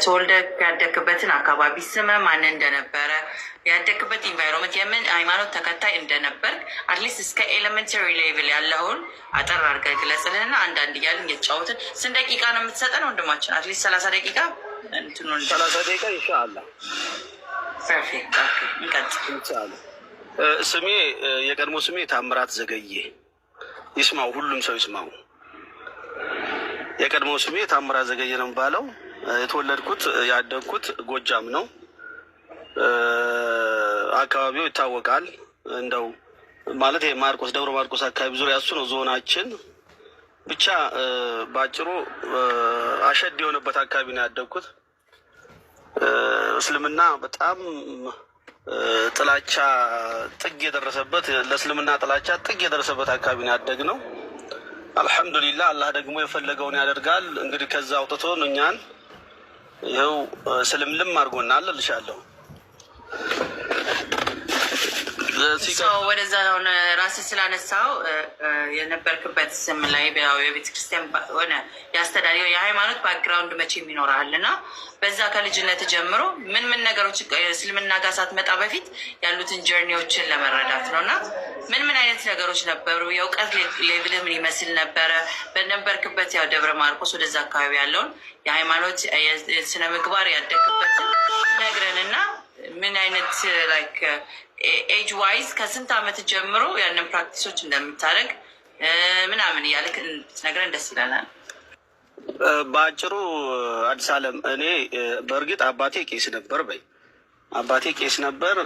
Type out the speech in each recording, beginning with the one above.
ተወልደ ያደግበትን አካባቢ ስመ ማን እንደነበረ ያደግበት ኢንቫይሮንመንት የምን ሃይማኖት ተከታይ እንደነበር አትሊስት እስከ ኤሌመንተሪ ሌቭል ያለውን አጠር አድርገህ ግለጽልንና አንዳንድ እያልን እየተጫወትን ስንት ደቂቃ ነው የምትሰጠን ወንድማችን? አትሊስት 30 ደቂቃ 30 ደቂቃ ኢንሻአላህ። ፐርፌክት እንቀጥል ኢንሻአላህ። ስሜ የቀድሞ ስሜ ታምራት ዘገየ። ይስማው፣ ሁሉም ሰው ይስማው። የቀድሞ ስሜ ታምራት ዘገየ ነው የሚባለው። የተወለድኩት ያደግኩት ጎጃም ነው። አካባቢው ይታወቃል። እንደው ማለት ማርቆስ፣ ደብረ ማርቆስ አካባቢ ዙሪያ እሱ ነው ዞናችን። ብቻ ባጭሩ አሸድ የሆነበት አካባቢ ነው ያደግኩት። እስልምና በጣም ጥላቻ ጥግ የደረሰበት፣ ለእስልምና ጥላቻ ጥግ የደረሰበት አካባቢ ነው ያደግነው። አልሐምዱሊላህ አላህ ደግሞ የፈለገውን ያደርጋል። እንግዲህ ከዛ አውጥቶን እኛን ይኸው ስልምልም አድርጎናል እልሻለሁ። ወደዛ ሆነ ራስህ ስላነሳው የነበርክበት ስም ላይ የቤተ ክርስቲያን ሆነ የአስተዳደር የሃይማኖት ባክግራውንድ መቼም ይኖርሃል እና በዛ ከልጅነት ጀምሮ ምን ምን ነገሮች እስልምና ጋር ሳትመጣ በፊት ያሉትን ጀርኒዎችን ለመረዳት ነው እና ምን ምን አይነት ነገሮች ነበሩ? የእውቀት ሌቭልህ ምን ይመስል ነበረ? በነበርክበት ያው ደብረ ማርቆስ ወደዛ አካባቢ ያለውን የሃይማኖት ስነ ምግባር ያደግክበትን ነግረን እና ምን አይነት ላይክ ኤጅ ዋይዝ ከስንት ዓመት ጀምሮ ያንን ፕራክቲሶች እንደምታደርግ ምናምን እያልክ ነግረን ደስ ይለናል። በአጭሩ አዲስ አለም እኔ በእርግጥ አባቴ ቄስ ነበር። አባቴ ቄስ ነበር።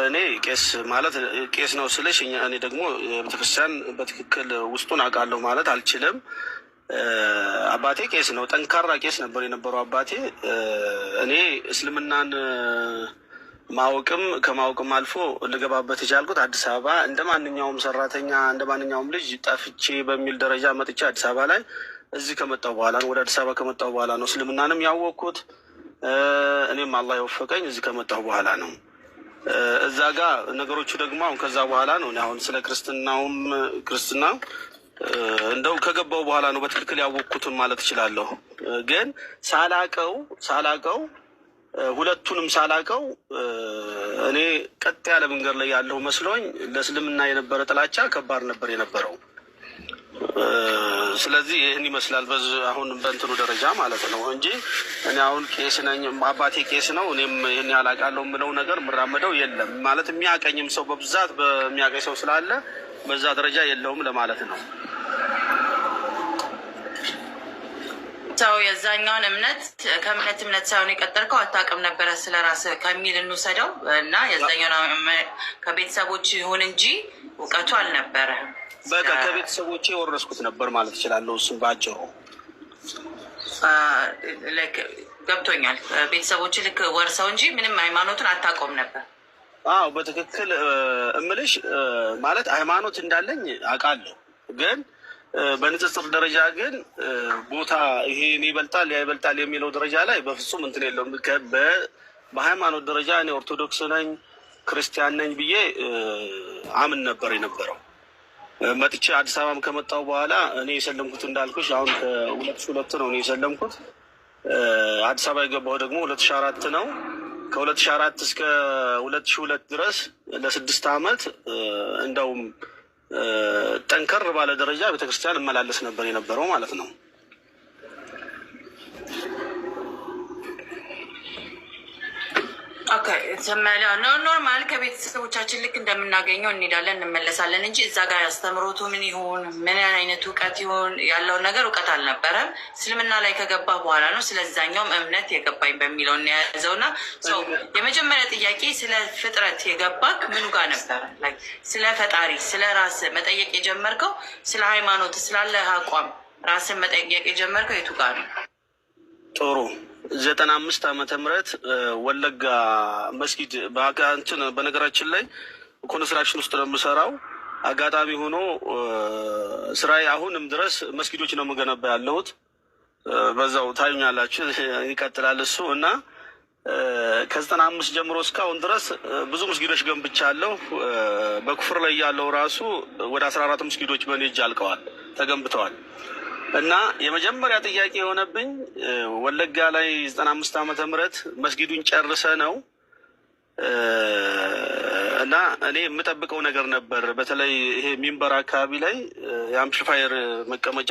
እኔ ቄስ ማለት ቄስ ነው ስልሽ እኔ ደግሞ ቤተክርስቲያን በትክክል ውስጡን አውቃለሁ ማለት አልችልም። አባቴ ቄስ ነው፣ ጠንካራ ቄስ ነበር የነበረው አባቴ። እኔ እስልምናን ማወቅም ከማወቅም አልፎ ልገባበት የቻልኩት አዲስ አበባ እንደ ማንኛውም ሰራተኛ እንደ ማንኛውም ልጅ ጠፍቼ በሚል ደረጃ መጥቼ አዲስ አበባ ላይ እዚህ ከመጣሁ በኋላ ነው። ወደ አዲስ አበባ ከመጣሁ በኋላ ነው እስልምናንም ያወቅኩት። እኔም አላህ የወፈቀኝ እዚህ ከመጣሁ በኋላ ነው። እዛ ጋር ነገሮቹ ደግሞ አሁን ከዛ በኋላ ነው። አሁን ስለ ክርስትና እንደው ከገባው በኋላ ነው በትክክል ያወቅኩትም ማለት እችላለሁ። ግን ሳላቀው ሁለቱንም ሳላቀው እኔ ቀጥ ያለ መንገድ ላይ ያለው መስሎኝ ለእስልምና የነበረ ጥላቻ ከባድ ነበር የነበረው። ስለዚህ ይህን ይመስላል አሁን በእንትኑ ደረጃ ማለት ነው እንጂ እኔ አሁን ቄስ ነኝ፣ አባቴ ቄስ ነው፣ እኔም ይህን ያላቃለው የምለው ነገር የምራመደው የለም ማለት የሚያቀኝም ሰው በብዛት በሚያቀኝ ሰው ስላለ በዛ ደረጃ የለውም ለማለት ነው። ሰው የዛኛውን ከእምነት ሳይሆን የቀጠልከው አታውቅም ነበረ ስለ ራስህ ከሚል እንውሰደው እና የዛኛውን ከቤተሰቦች ይሁን እንጂ እውቀቱ አልነበረህም። በቃ ከቤተሰቦቼ የወረስኩት ነበር ማለት እችላለሁ። እሱም ባጭሩ ገብቶኛል። ቤተሰቦች ልክ ወርሰው እንጂ ምንም ሃይማኖቱን አታውቀውም ነበር። አዎ በትክክል እምልሽ ማለት ሃይማኖት እንዳለኝ አውቃለሁ፣ ግን በንጽጽር ደረጃ ግን ቦታ ይሄ ይበልጣል ያ ይበልጣል የሚለው ደረጃ ላይ በፍጹም እንትን የለውም። በሃይማኖት ደረጃ እኔ ኦርቶዶክስ ነኝ ክርስቲያን ነኝ ብዬ አምን ነበር የነበረው። መጥቼ አዲስ አበባም ከመጣሁ በኋላ እኔ የሰለምኩት እንዳልኩሽ አሁን ከ2002 ነው እኔ የሰለምኩት። አዲስ አበባ የገባሁ ደግሞ 2004 ነው። ከ2004 እስከ 2002 ድረስ ለ6 ዓመት እንደውም ጠንከር ባለ ደረጃ ቤተክርስቲያን እመላለስ ነበር የነበረው ማለት ነው። ኖርማል ከቤተሰቦቻችን ልክ እንደምናገኘው እንሄዳለን እንመለሳለን እንጂ እዛ ጋር ያስተምሮቱ ምን ይሁን ምን አይነት እውቀት ይሁን ያለውን ነገር እውቀት አልነበረም። እስልምና ላይ ከገባ በኋላ ነው ስለዛኛውም እምነት የገባኝ በሚለው የያዘውና የመጀመሪያ ጥያቄ ስለ ፍጥረት የገባክ ምኑ ጋር ነበረ? ስለ ፈጣሪ ስለ ራስ መጠየቅ የጀመርከው ስለ ሃይማኖት ስላለ አቋም ራስን መጠየቅ የጀመርከው የቱ ጋር ነው? ጥሩ 95 ዓመተ ምህረት ወለጋ መስጊድ በአጋንችን በነገራችን ላይ ኮንስትራክሽን ውስጥ ነው የምሰራው። አጋጣሚ ሆኖ ስራዬ አሁንም ድረስ መስጊዶች ነው የምገነባ ያለሁት። በዛው ታዩኛላችሁ ይቀጥላል እሱ እና ከ95 ጀምሮ እስካሁን ድረስ ብዙ መስጊዶች ገንብቻለሁ። በኩፍር ላይ ያለው ራሱ ወደ 14 መስጊዶች በኔ እጅ አልቀዋል፣ ተገንብተዋል። እና የመጀመሪያ ጥያቄ የሆነብኝ ወለጋ ላይ 95 ዓመተ ምህረት መስጊዱን ጨርሰ ነው እና እኔ የምጠብቀው ነገር ነበር። በተለይ ይሄ ሚንበር አካባቢ ላይ የአምፕሊፋየር መቀመጫ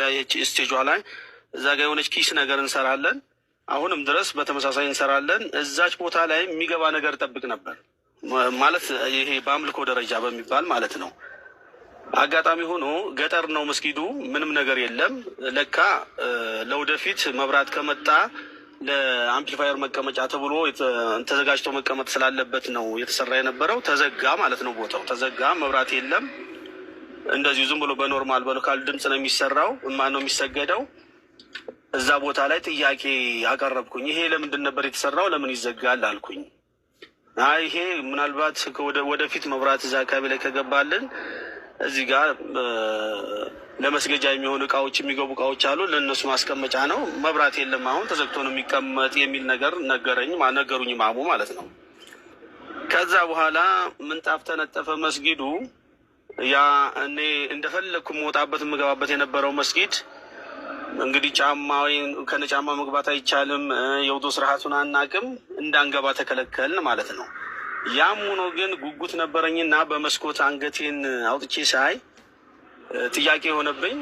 ስቴጇ ላይ እዛ ጋ የሆነች ኪስ ነገር እንሰራለን። አሁንም ድረስ በተመሳሳይ እንሰራለን። እዛች ቦታ ላይ የሚገባ ነገር ጠብቅ ነበር ማለት ይሄ በአምልኮ ደረጃ በሚባል ማለት ነው። አጋጣሚ ሆኖ ገጠር ነው መስጊዱ፣ ምንም ነገር የለም። ለካ ለወደፊት መብራት ከመጣ ለአምፕሊፋየር መቀመጫ ተብሎ ተዘጋጅቶ መቀመጥ ስላለበት ነው የተሰራ የነበረው። ተዘጋ ማለት ነው። ቦታው ተዘጋ፣ መብራት የለም። እንደዚሁ ዝም ብሎ በኖርማል በሎካል ድምፅ ነው የሚሰራው፣ ማን ነው የሚሰገደው። እዛ ቦታ ላይ ጥያቄ አቀረብኩኝ። ይሄ ለምንድን ነበር የተሰራው? ለምን ይዘጋል አልኩኝ። አይ ይሄ ምናልባት ወደፊት መብራት እዛ አካባቢ ላይ ከገባልን እዚህ ጋር ለመስገጃ የሚሆኑ እቃዎች የሚገቡ እቃዎች አሉ፣ ለእነሱ ማስቀመጫ ነው። መብራት የለም አሁን ተዘግቶ ነው የሚቀመጥ የሚል ነገር ነገሩኝ ማሙ ማለት ነው። ከዛ በኋላ ምንጣፍ ተነጠፈ መስጊዱ። ያ እኔ እንደፈለግኩ መውጣበት የምገባበት የነበረው መስጊድ እንግዲህ ጫማ ከነ ጫማ መግባት አይቻልም። የውዶ ስርዓቱን አናቅም፣ እንዳንገባ ተከለከልን ማለት ነው። ያም ሆኖ ግን ጉጉት ነበረኝና በመስኮት አንገቴን አውጥቼ ሳይ ጥያቄ የሆነብኝ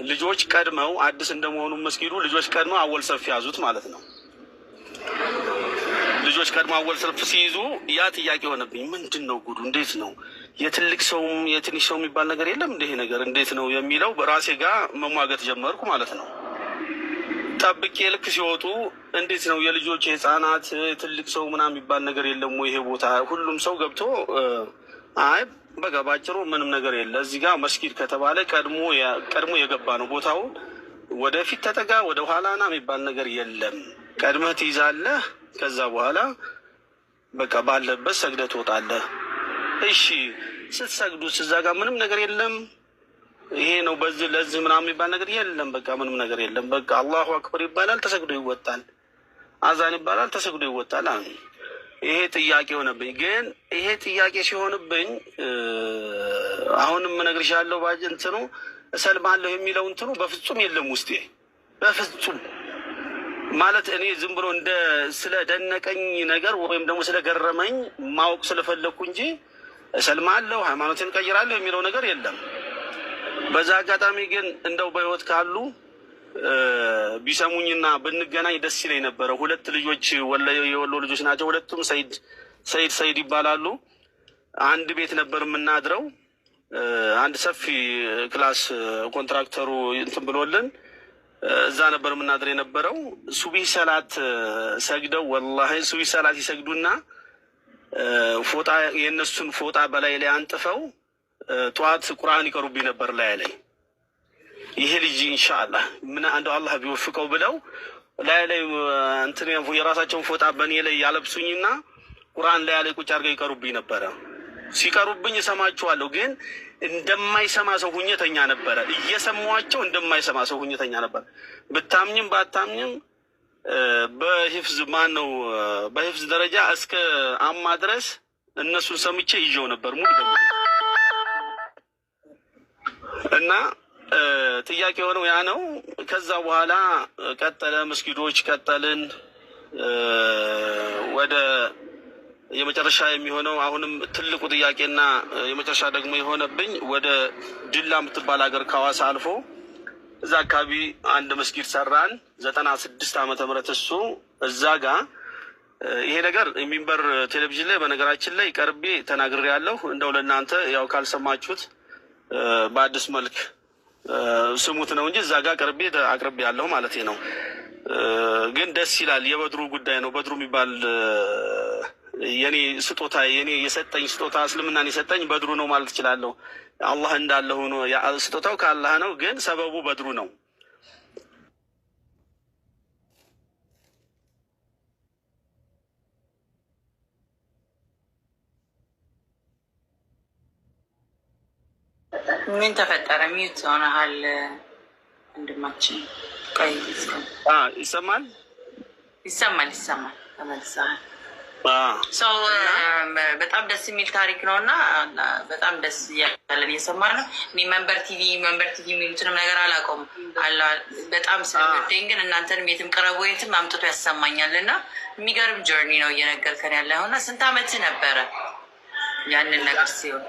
ልጆች ቀድመው አዲስ እንደመሆኑ መስጊዱ ልጆች ቀድመው አወል ሰልፍ ያዙት ማለት ነው። ልጆች ቀድመው አወል ሰልፍ ሲይዙ ያ ጥያቄ የሆነብኝ ምንድን ነው ጉዱ? እንዴት ነው የትልቅ ሰውም የትንሽ ሰው የሚባል ነገር የለም እንዲህ ነገር እንዴት ነው የሚለው በራሴ ጋር መሟገት ጀመርኩ ማለት ነው። ጠብቄ ልክ ሲወጡ እንዴት ነው የልጆች የህፃናት ትልቅ ሰው ምናምን የሚባል ነገር የለም ወይ? ይሄ ቦታ ሁሉም ሰው ገብቶ አይ በቃ ባጭሩ ምንም ነገር የለ። እዚህ ጋር መስጊድ ከተባለ ቀድሞ የገባ ነው። ቦታው ወደፊት ተጠጋ ወደ ኋላ ና የሚባል ነገር የለም። ቀድመህ ትይዛለህ። ከዛ በኋላ በቃ ባለበት ሰግደህ ትወጣለህ። እሺ ስትሰግዱት እዛ ጋር ምንም ነገር የለም። ይሄ ነው በዚህ ለዚህ ምናምን የሚባል ነገር የለም። በቃ ምንም ነገር የለም። በቃ አላሁ አክበር ይባላል፣ ተሰግዶ ይወጣል። አዛን ይባላል፣ ተሰግዶ ይወጣል። ይሄ ጥያቄ ሆነብኝ። ግን ይሄ ጥያቄ ሲሆንብኝ አሁንም እነግርሻለሁ ባጅ እንትኑ እሰልማለሁ የሚለው እንትኑ በፍጹም የለም ውስጤ በፍጹም ማለት እኔ ዝም ብሎ እንደ ስለደነቀኝ ነገር ወይም ደግሞ ስለገረመኝ ማወቅ ስለፈለግኩ እንጂ እሰልማለሁ ሃይማኖትን ቀይራለሁ የሚለው ነገር የለም። በዛ አጋጣሚ ግን እንደው በህይወት ካሉ ቢሰሙኝና ብንገናኝ ደስ ይለኝ ነበረ። ሁለት ልጆች የወሎ ልጆች ናቸው። ሁለቱም ሰይድ ይባላሉ። አንድ ቤት ነበር የምናድረው። አንድ ሰፊ ክላስ ኮንትራክተሩ እንትን ብሎልን እዛ ነበር የምናድር የነበረው። ሱቢ ሰላት ሰግደው ወላሂ ሱቢ ሰላት ይሰግዱና ፎጣ የእነሱን ፎጣ በላይ ላይ አንጥፈው ጠዋት ቁርአን ይቀሩብኝ ነበር ላይ ይሄ ልጅ ኢንሻአላህ ምን እንደው አላህ ቢወፍቀው ብለው ላይ እንትን የራሳቸውን ፎጣ በእኔ ላይ ያለብሱኝና ቁርአን ላይ ቁጭ አድርገው ይቀሩብኝ ነበረ። ሲቀሩብኝ እሰማቸዋለሁ፣ ግን እንደማይሰማ ሰው ሁኘተኛ ነበረ። እየሰማኋቸው እንደማይሰማ ሰው ሁኘተኛ ነበር። ብታምኝም ባታምኝም በሂፍዝ በሂፍዝ ደረጃ እስከ አማ ድረስ እነሱን ሰምቼ ይዤው ነበር ሙሉ በሙሉ እና ጥያቄ የሆነው ያ ነው። ከዛ በኋላ ቀጠለ፣ መስጊዶች ቀጠልን። ወደ የመጨረሻ የሚሆነው አሁንም ትልቁ ጥያቄና የመጨረሻ ደግሞ የሆነብኝ ወደ ድላ የምትባል ሀገር ከሐዋሳ አልፎ እዛ አካባቢ አንድ መስጊድ ሰራን 96 ዓመተ ምህረት እሱ እዛ ጋር ይሄ ነገር የሚንበር ቴሌቪዥን ላይ በነገራችን ላይ ቀርቤ ተናግሬ ያለሁ። እንደው ለእናንተ ያው ካልሰማችሁት በአዲስ መልክ ስሙት ነው እንጂ እዛ ጋር አቅርቤ ያለሁ ማለት ነው። ግን ደስ ይላል። የበድሩ ጉዳይ ነው። በድሩ የሚባል የኔ ስጦታ የኔ የሰጠኝ ስጦታ እስልምናን የሰጠኝ በድሩ ነው ማለት እችላለሁ። አላህ እንዳለ ሆኖ ስጦታው ከአላህ ነው፣ ግን ሰበቡ በድሩ ነው። ምን ተፈጠረ? ሚዩት ሆነሃል ወንድማችን። ቆይ ይሰማል? ይሰማል። ተመልሰሃል። ሰው በጣም ደስ የሚል ታሪክ ነው እና በጣም ደስ እያለን እየሰማ ነው። እኔ መንበር ቲቪ የሚሉትንም ነገር አላውቀውም። በጣም ስለምወደኝ ግን እናንተንም የትም ቅረቡ የትም አምጥቶ ያሰማኛል እና የሚገርም ጆርኒ ነው እየነገርከን ያለ እና ስንት ዓመት ነበረ ያንን ነገር ሲሆን?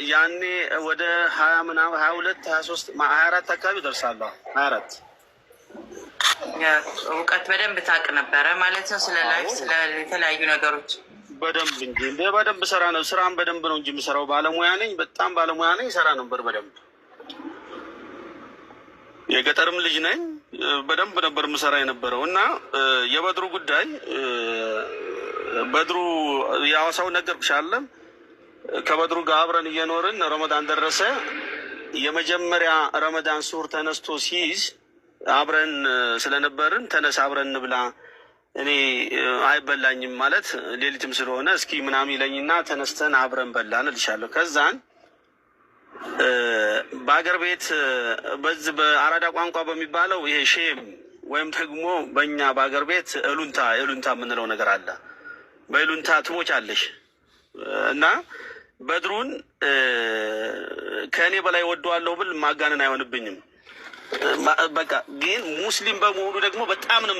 ያኔ ወደ 20 ምናምን 22 23 24 አካባቢ ደርሳለሁ። 24 እውቀት በደንብ ታውቅ ነበረ ማለት ነው፣ ስለ ላይፍ ስለ የተለያዩ ነገሮች በደንብ እንጂ በደንብ ሰራ ነው። ስራም በደንብ ነው እንጂ የምሰራው ባለሙያ ነኝ፣ በጣም ባለሙያ ነኝ። ሰራ ነበር በደንብ። የገጠርም ልጅ ነኝ። በደንብ ነበር የምሰራ የነበረው እና የበድሩ ጉዳይ በድሩ የሐዋሳው ነገርኩሻለሁ። ከበድሩ ጋር አብረን እየኖርን ረመዳን ደረሰ። የመጀመሪያ ረመዳን ሱር ተነስቶ ሲይዝ አብረን ስለነበርን ተነስ አብረን እንብላ፣ እኔ አይበላኝም ማለት ሌሊትም ስለሆነ እስኪ ምናምን ይለኝና ተነስተን አብረን በላን እልሻለሁ። ከዛን በአገር ቤት በዚህ በአራዳ ቋንቋ በሚባለው ይሄ ሼም ወይም ደግሞ በእኛ በአገር ቤት እሉንታ የምንለው ነገር አለ። በእሉንታ ትሞቻለሽ እና በድሩን ከእኔ በላይ ወደዋለሁ ብል ማጋነን አይሆንብኝም። በቃ ግን ሙስሊም በመሆኑ ደግሞ በጣም ነው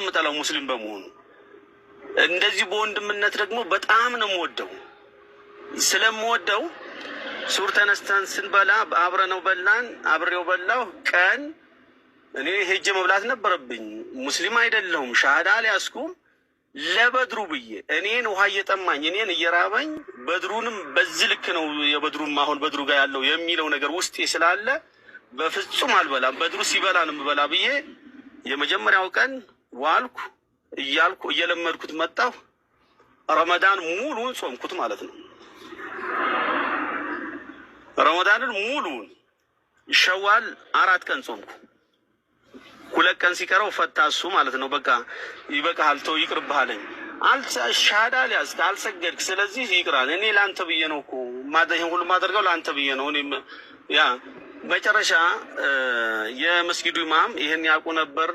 የምጠላው ሙስሊም በመሆኑ። እንደዚህ በወንድምነት ደግሞ በጣም ነው የምወደው። ስለምወደው ሱር ተነስተን ስንበላ አብረነው በላን፣ አብሬው በላው። ቀን እኔ ሄጄ መብላት ነበረብኝ። ሙስሊም አይደለሁም፣ ሻሃዳ አልያዝኩም። ለበድሩ ብዬ እኔን ውሃ እየጠማኝ እኔን እየራበኝ በድሩንም በዚህ ልክ ነው የበድሩም አሁን በድሩ ጋር ያለው የሚለው ነገር ውስጤ ስላለ በፍጹም አልበላም። በድሩ ሲበላ ነው የምበላ ብዬ የመጀመሪያው ቀን ዋልኩ እያልኩ እየለመድኩት መጣሁ። ረመዳን ሙሉን ጾምኩት ማለት ነው። ረመዳንን ሙሉን ሸዋል 4 ቀን ጾምኩ። 2 ቀን ሲቀረው ፈታ እሱ ማለት ነው። በቃ ይበቃሃል፣ ተው ይቅርብህ አለኝ። ሻሃዳ አልያዝክ፣ አልሰገድክ፣ ስለዚህ ይቅራል። እኔ ለአንተ ብዬ ነው እኮ ይህን ሁሉ ማደርገው ለአንተ ብዬ ነው። እኔም ያ መጨረሻ የመስጊዱ ኢማም ይህን ያውቁ ነበር።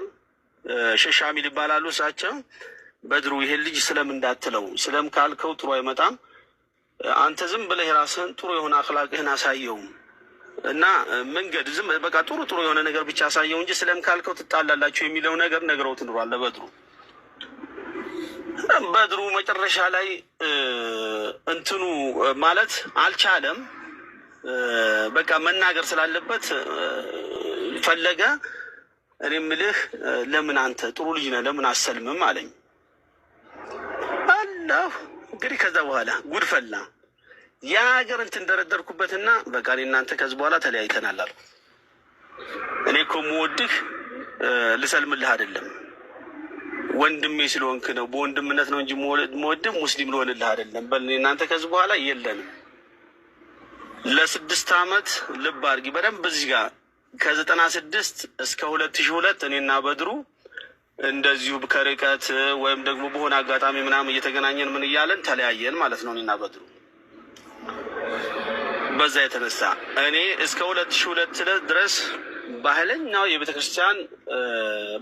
ሸሻሚል ይባላሉ እሳቸው። በድሩ ይሄን ልጅ ስለም እንዳትለው፣ ስለም ካልከው ጥሩ አይመጣም። አንተ ዝም ብለህ ራስህን ጥሩ የሆነ አክላቅህን አሳየው እና መንገድ ዝም በቃ ጥሩ የሆነ ነገር ብቻ አሳየው እንጂ ስለም ካልከው ትጣላላችሁ የሚለው ነገር ነግረውት ኑሯል ለበድሩ። በድሩ መጨረሻ ላይ እንትኑ ማለት አልቻለም። በቃ መናገር ስላለበት ፈለገ። እኔ የምልህ ለምን አንተ ጥሩ ልጅ ነህ ለምን አሰልምም አለኝ። አላህ እንግዲህ ከዛ በኋላ ጉድ ፈላ። ያ ሀገር እንትን ደረደርኩበትና በቃ እኔ እናንተ ከዚህ በኋላ ተለያይተናል አልኩ። እኔ እኮ የምወድህ ልሰልምልህ አይደለም ወንድሜ ስለሆንክ ነው፣ በወንድምነት ነው እንጂ የምወድህ ሙስሊም ልሆንልህ አይደለም። በል እኔ እናንተ ከዚህ በኋላ የለንም። ለ6 ዓመት ልብ አድርጊ በደንብ እዚህ ጋር ከ96 እስከ 2002 እኔና በድሩ እንደዚሁ ከርቀት ወይም ደግሞ በሆነ አጋጣሚ ምናምን እየተገናኘን ምን እያለን ተለያየን ማለት ነው እኔና በድሩ። በዛ የተነሳ እኔ እስከ 2002 ድረስ ባህለኛው የቤተ ክርስቲያን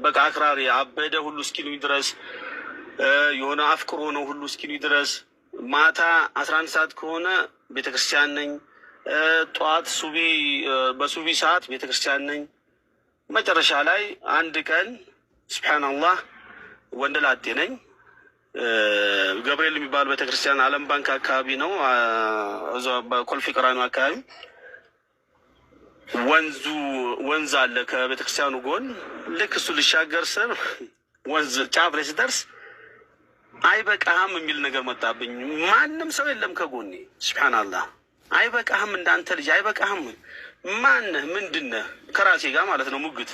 በቃ አክራሪ አበደ ሁሉ እስኪሉኝ ድረስ የሆነ አፍቅሮ ነው ሁሉ እስኪሉኝ ድረስ ማታ 11 ሰዓት ከሆነ ቤተ ክርስቲያን ነኝ፣ ጠዋት በሱቢ ሰዓት ቤተ ክርስቲያን ነኝ። መጨረሻ ላይ አንድ ቀን ሱብሓነላህ ወንደላጤ ነኝ። ገብርኤል የሚባል ቤተክርስቲያን ዓለም ባንክ አካባቢ ነው፣ በኮልፌ ቀራኒዮ አካባቢ ወንዝ አለ ከቤተክርስቲያኑ ጎን። ልክ እሱ ልሻገር ስር ወንዝ ጫፍ ላይ ስደርስ አይበቃህም የሚል ነገር መጣብኝ። ማንም ሰው የለም ከጎኔ። ሱብሓነላህ አይበቃህም፣ እንዳንተ ልጅ አይበቃህም። ማነህ ምንድነህ? ከራሴ ጋር ማለት ነው ሙግት።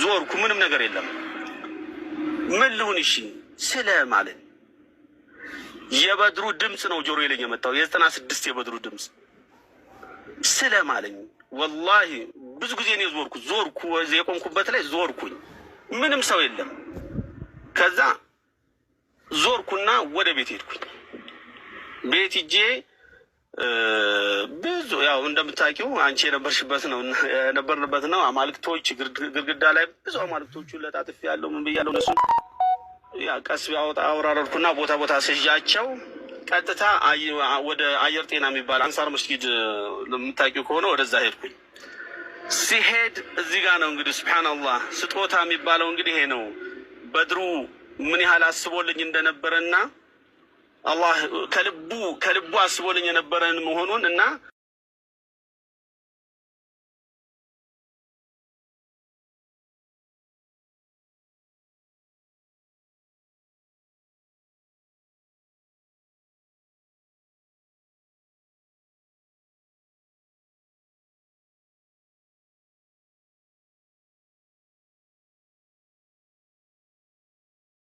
ዞርኩ፣ ምንም ነገር የለም። ምን ልሁን? እሺ ስለ ማለት የበድሩ ድምፅ ነው ጆሮ ይለኝ የመጣው የ96 የበድሩ ድምፅ ስለ ማለኝ። ወላሂ ብዙ ጊዜ እኔ ዞርኩ የቆምኩበት ላይ ዞርኩኝ፣ ምንም ሰው የለም። ከዛ ዞርኩና ወደ ቤት ሄድኩኝ። ቤት ሂጄ ብዙ ያው እንደምታውቂው አንቺ የነበርንበት ነው። አማልክቶች ግድግዳ ላይ ብዙ አማልክቶቹን ለጣጥፍ ያለው ምን ብያለሁ። እነሱ ያ ቀስ አወራረድኩና ቦታ ቦታ ስዣቸው ቀጥታ ወደ አየር ጤና የሚባል አንሳር መስጊድ ለምታውቂው ከሆነ ወደዛ ሄድኩኝ። ሲሄድ እዚህ ጋር ነው እንግዲህ ሱብሃንአላህ ስጦታ የሚባለው እንግዲህ ይሄ ነው። በድሩ ምን ያህል አስቦልኝ እንደነበረና አላህ ከልቡ አስቦልኝ የነበረን መሆኑን እና